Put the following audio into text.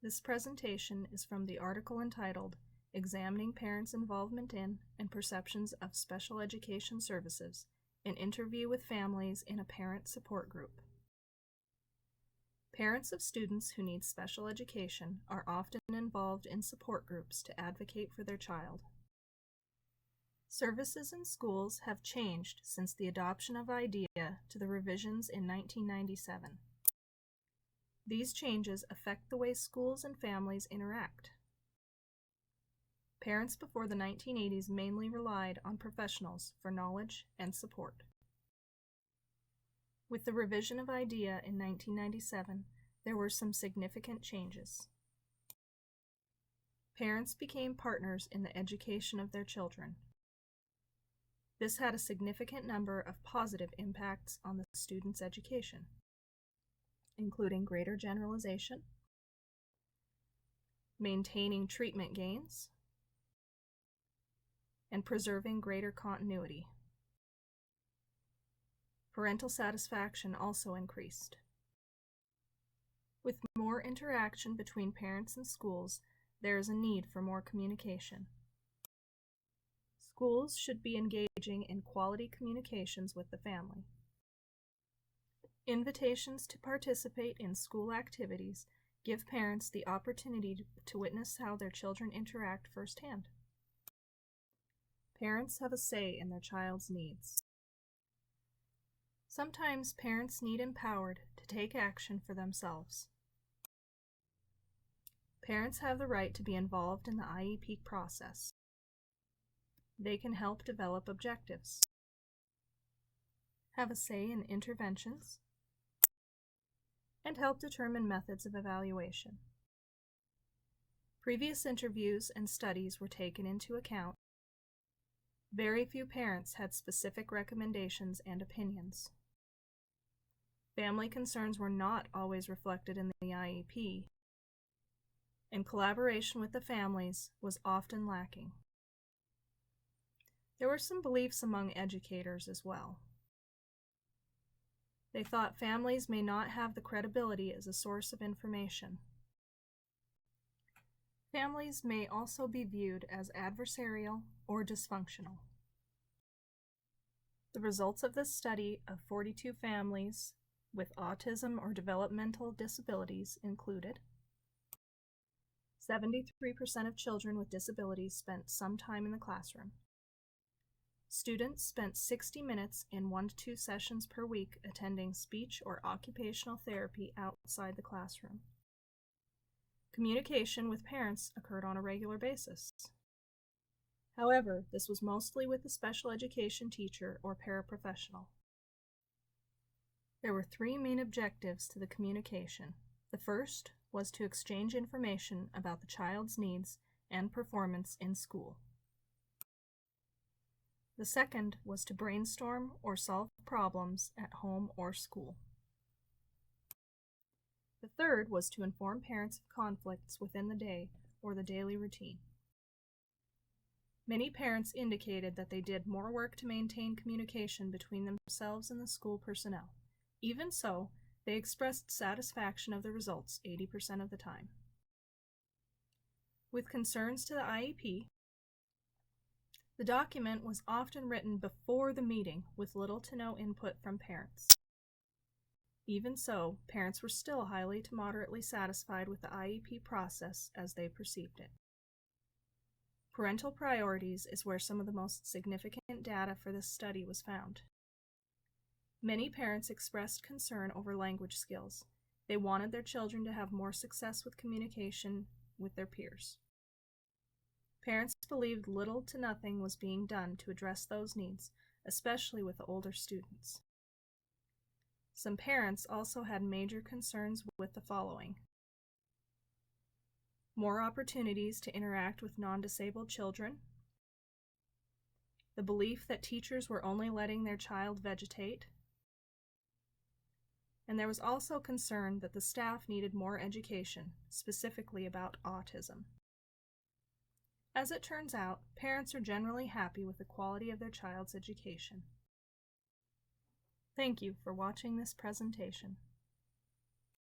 This presentation is from the article entitled Examining Parents' Involvement in and Perceptions of Special Education Services, an interview with families in a parent support group. Parents of students who need special education are often involved in support groups to advocate for their child. Services in schools have changed since the adoption of IDEA to the revisions in 1997. These changes affect the way schools and families interact. Parents before the 1980s mainly relied on professionals for knowledge and support. With the revision of IDEA in 1997, there were some significant changes. Parents became partners in the education of their children. This had a significant number of positive impacts on the student's education, including greater generalization, maintaining treatment gains, and preserving greater continuity. Parental satisfaction also increased. With more interaction between parents and schools, there is a need for more communication. Schools should be engaging in quality communications with the family. Invitations to participate in school activities give parents the opportunity to witness how their children interact firsthand. Parents have a say in their child's needs. Sometimes parents need empowered to take action for themselves. Parents have the right to be involved in the IEP process. They can help develop objectives, have a say in interventions, and help determine methods of evaluation. Previous interviews and studies were taken into account. Very few parents had specific recommendations and opinions. Family concerns were not always reflected in the IEP, and collaboration with the families was often lacking. There were some beliefs among educators as well. They thought families may not have the credibility as a source of information. Families may also be viewed as adversarial or dysfunctional. The results of this study of 42 families with autism or developmental disabilities included 73% of children with disabilities spent some time in the classroom. Students spent 60 minutes in 1 to 2 sessions per week attending speech or occupational therapy outside the classroom. Communication with parents occurred on a regular basis. However, this was mostly with a special education teacher or paraprofessional. There were 3 main objectives to the communication. The first was to exchange information about the child's needs and performance in school. The second was to brainstorm or solve problems at home or school. The third was to inform parents of conflicts within the day or the daily routine. Many parents indicated that they did more work to maintain communication between themselves and the school personnel. Even so, they expressed satisfaction of the results 80% of the time. With concerns to the IEP, the document was often written before the meeting with little to no input from parents. Even so, parents were still highly to moderately satisfied with the IEP process as they perceived it. Parental priorities is where some of the most significant data for this study was found. Many parents expressed concern over language skills. They wanted their children to have more success with communication with their peers. Parents believed little to nothing was being done to address those needs, especially with the older students. Some parents also had major concerns with the following: more opportunities to interact with non-disabled children, the belief that teachers were only letting their child vegetate, and there was also concern that the staff needed more education, specifically about autism. As it turns out, parents are generally happy with the quality of their child's education. Thank you for watching this presentation.